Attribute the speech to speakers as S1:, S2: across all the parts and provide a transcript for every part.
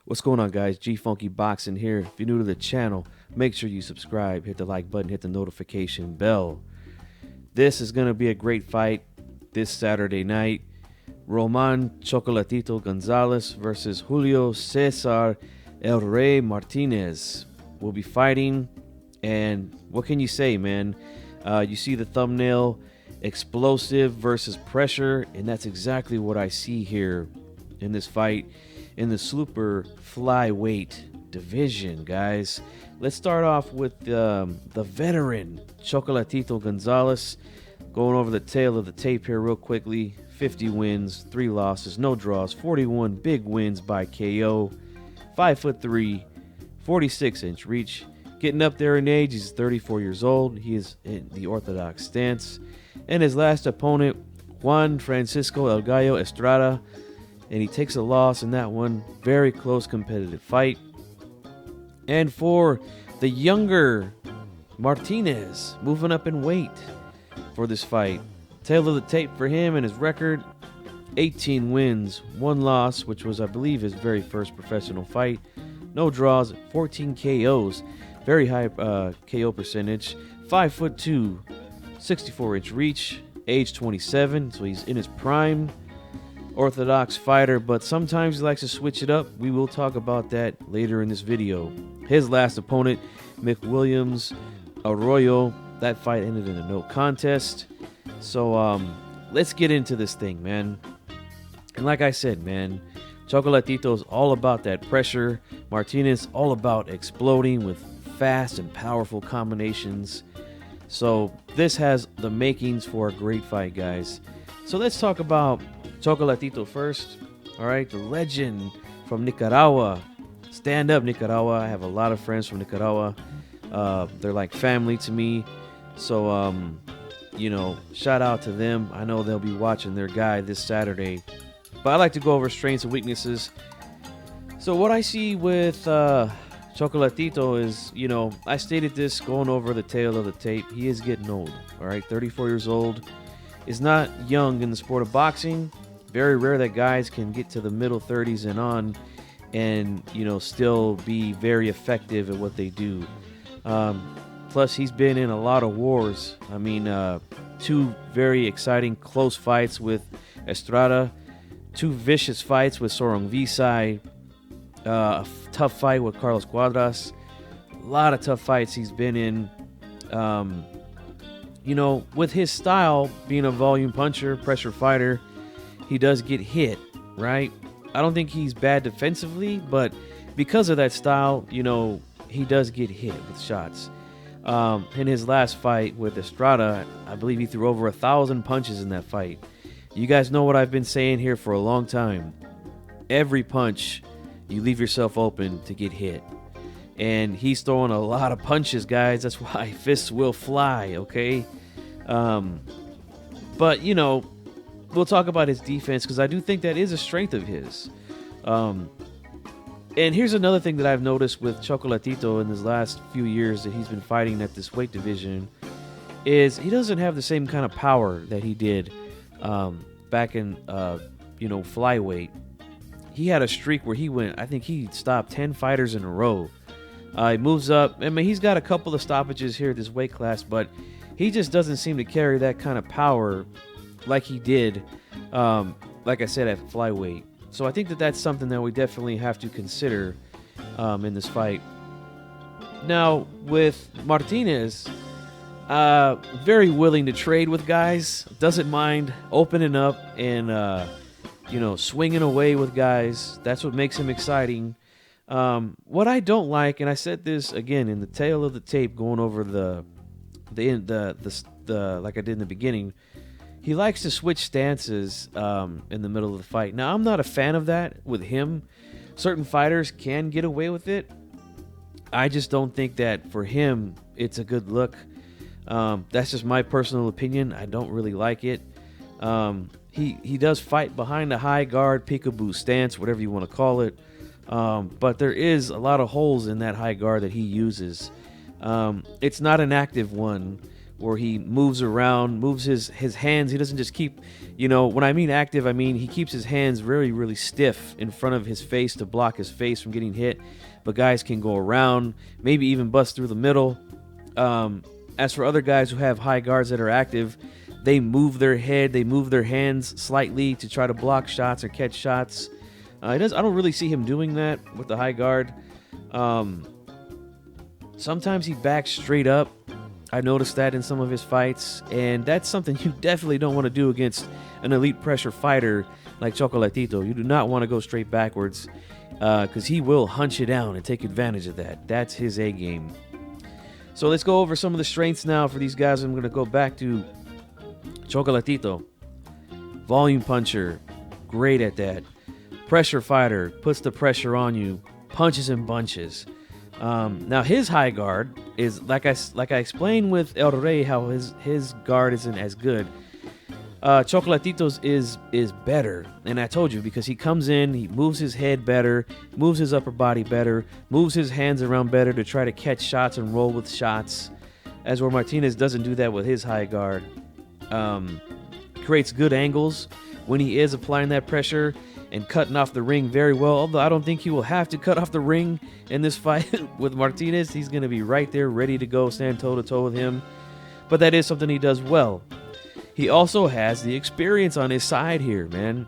S1: What's going on, guys? gfunkyboxing here. If you're new to the channel, make sure you subscribe, hit the like button, hit the notification bell. This is going to be a great fight this Saturday night. Roman Chocolatito Gonzalez versus Julio Cesar El Rey Martinez will be fighting. And what can you say, man? You see the thumbnail, explosive versus pressure, and that's exactly what I see here in this fight in the super flyweight division, guys. Let's start off with the veteran Chocolatito Gonzalez. Going over the tail of the tape here real quickly. 50 wins, 3 losses, no draws, 41 big wins by KO. 5'3", 46-inch reach. Getting up there in age, he's 34 years old. He is in the orthodox stance. And his last opponent, Juan Francisco El Gallo Estrada, and he takes a loss in that one. Very close competitive fight. And for the younger Martinez, moving up in weight for this fight. Tail of the tape for him and his record, 18 wins, 1 loss, which was, I believe, his very first professional fight. No draws, 14 KOs. Very high KO percentage. 5'2", 64-inch reach, age 27, so he's in his prime. Orthodox fighter, but sometimes he likes to switch it up. We will talk about that later in this video. His last opponent, Mick Williams Arroyo, that fight ended in a no contest. So let's get into this thing, man. And like I said, man, Chocolatito's all about that pressure. Martinez all about exploding with fast and powerful combinations. So this has the makings for a great fight, guys. So let's talk about Chocolatito first. All right, the legend from Nicaragua. Stand up, Nicaragua. I have a lot of friends from Nicaragua. They're like family to me. So, you know, shout out to them. I know they'll be watching their guy this Saturday. But I like to go over strengths and weaknesses. So what I see with Chocolatito is, you know, I stated this going over the tail of the tape. He is getting old, all right? 34 years old. Is not young in the sport of boxing. Very rare that guys can get to the middle 30s and on and, you know, still be very effective at what they do. Plus, he's been in a lot of wars. I mean, 2 very exciting close fights with Estrada, 2 vicious fights with Sorong Visay, a tough fight with Carlos Cuadras. A lot of tough fights he's been in. You know, with his style, being a volume puncher, pressure fighter, he does get hit, right? I don't think he's bad defensively, but because of that style, you know, he does get hit with shots. In his last fight with Estrada, I believe he threw over 1,000 punches in that fight. You guys know what I've been saying here for a long time. Every punch, you leave yourself open to get hit. And he's throwing a lot of punches, guys. That's why fists will fly, okay? But, you know, we'll talk about his defense because I do think that is a strength of his. And here's another thing that I've noticed with Chocolatito in his last few years that he's been fighting at this weight division is he doesn't have the same kind of power that he did back in, you know, flyweight. He had a streak where he went, I think he stopped 10 fighters in a row. He moves up. I mean, he's got a couple of stoppages here at this weight class, but he just doesn't seem to carry that kind of power like he did, like I said, at flyweight. So I think that that's something that we definitely have to consider in this fight. Now, with Martinez, very willing to trade with guys. Doesn't mind opening up and, you know, swinging away with guys. That's what makes him exciting. What I don't like, and I said this again in the tail of the tape going over the like I did in the beginning, he likes to switch stances in the middle of the fight. Now, I'm not a fan of that with him. Certain fighters can get away with it. I just don't think that for him it's a good look. That's just my personal opinion. I don't really like it. He does fight behind a high guard, peekaboo stance, whatever you want to call it. But there is a lot of holes in that high guard that he uses. It's not an active one, where he moves around, moves his hands. He doesn't just keep, when I mean active, I mean he keeps his hands very, really stiff in front of his face to block his face from getting hit. But guys can go around, maybe even bust through the middle. As for other guys who have high guards that are active, they move their head, they move their hands slightly to try to block shots or catch shots. I don't really see him doing that with the high guard. Sometimes he backs straight up. I noticed that in some of his fights, and that's something you definitely don't want to do against an elite pressure fighter like Chocolatito. You do not want to go straight backwards because he will hunt you down and take advantage of that. That's his A game. So let's go over some of the strengths now for these guys. I'm going to go back to Chocolatito. Volume puncher, great at that. Pressure fighter, puts the pressure on you, punches in bunches. Now his high guard is like I explained with El Rey, how his guard isn't as good. Chocolatito's is better, and I told you, because he comes in, he moves his head better, moves his upper body better, moves his hands around better to try to catch shots and roll with shots, as where Martinez doesn't do that with his high guard. Creates good angles when he is applying that pressure and cutting off the ring very well, although I don't think he will have to cut off the ring in this fight with Martinez. He's going to be right there ready to go, stand toe-to-toe with him. But that is something he does well. He also has the experience on his side here, man.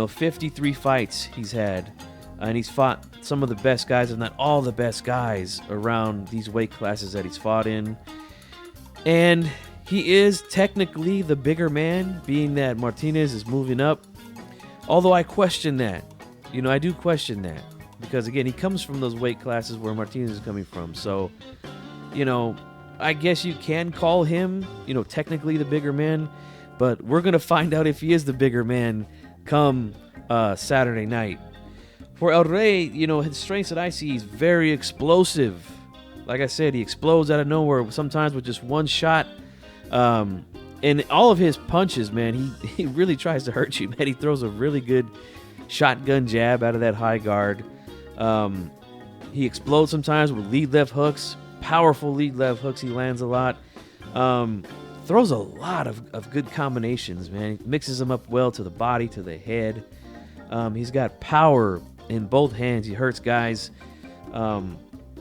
S1: 53 fights he's had, and he's fought some of the best guys, if not all the best guys, around these weight classes that he's fought in. And he is technically the bigger man, being that Martinez is moving up. Although I question that. I do question that. Because, again, he comes from those weight classes where Martinez is coming from. So, I guess you can call him, technically the bigger man. But we're going to find out if he is the bigger man come Saturday night. For El Rey, his strengths that I see, he's very explosive. Like I said, he explodes out of nowhere, sometimes with just one shot. And all of his punches, man, he really tries to hurt you, man. He throws a really good shotgun jab out of that high guard. He explodes sometimes with lead left hooks, powerful lead left hooks. He lands a lot. Throws a lot of good combinations, man. He mixes them up well to the body, to the head. He's got power in both hands. He hurts guys.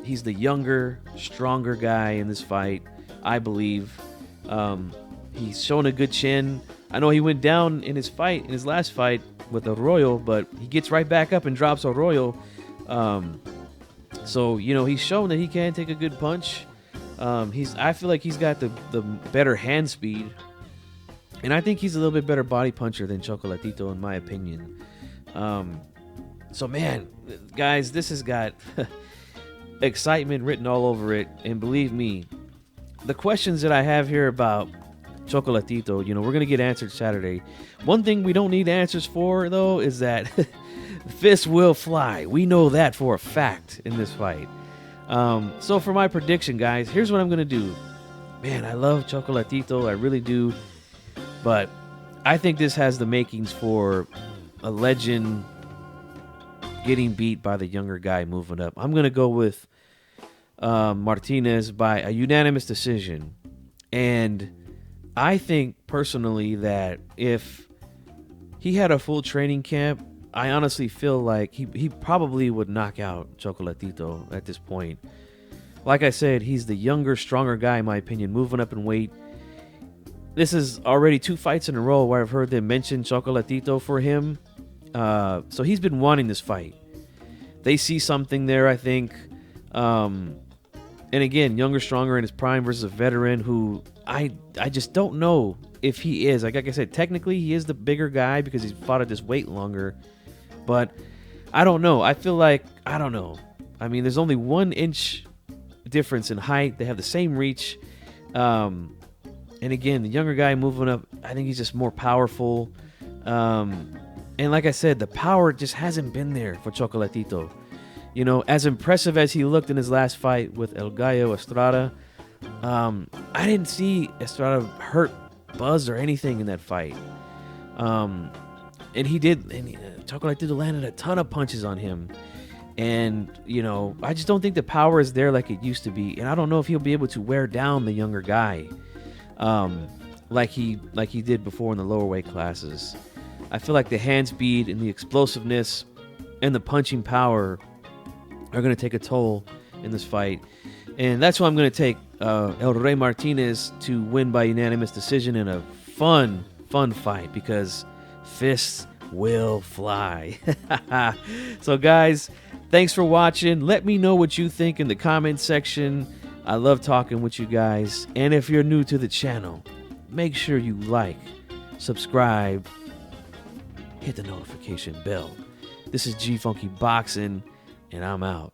S1: He's the younger, stronger guy in this fight, I believe. He's shown a good chin. I know he went down in his last fight with Arroyo, but he gets right back up and drops Arroyo. So he's shown that he can take a good punch. I feel like he's got the better hand speed, and I think he's a little bit better body puncher than Chocolatito, in my opinion. So man, guys, this has got excitement written all over it, and believe me, the questions that I have here about Chocolatito, we're going to get answered Saturday. One thing we don't need answers for, though, is that fists will fly. We know that for a fact in this fight. So for my prediction, guys, here's what I'm going to do. Man, I love Chocolatito. I really do. But I think this has the makings for a legend getting beat by the younger guy moving up. I'm going to go with Martinez by a unanimous decision. And I think personally that if he had a full training camp, I honestly feel like he probably would knock out Chocolatito at this point. Like I said, he's the younger, stronger guy, in my opinion, moving up in weight. This is already 2 fights in a row where I've heard them mention Chocolatito for him. So he's been wanting this fight. They see something there, I think. And again, younger, stronger in his prime versus a veteran who I just don't know if he is. Like I said, technically he is the bigger guy because he's fought at this weight longer. But I don't know. I feel like, I don't know. I mean, there's only 1 inch difference in height. They have the same reach. And again, the younger guy moving up, I think he's just more powerful. And like I said, the power just hasn't been there for Chocolatito. As impressive as he looked in his last fight with El Gallo Estrada, I didn't see Estrada hurt, buzz, or anything in that fight. And he did. And Chocolatito landed a ton of punches on him. And, I just don't think the power is there like it used to be. And I don't know if he'll be able to wear down the younger guy like he did before in the lower weight classes. I feel like the hand speed and the explosiveness and the punching power are going to take a toll in this fight. And that's why I'm going to take El Rey Martinez to win by unanimous decision in a fun fight, because fists will fly. So guys, thanks for watching. Let me know what you think in the comment section. I love talking with you guys. And if you're new to the channel, make sure you like, subscribe, hit the notification bell. This is gfunkyboxing, and I'm out.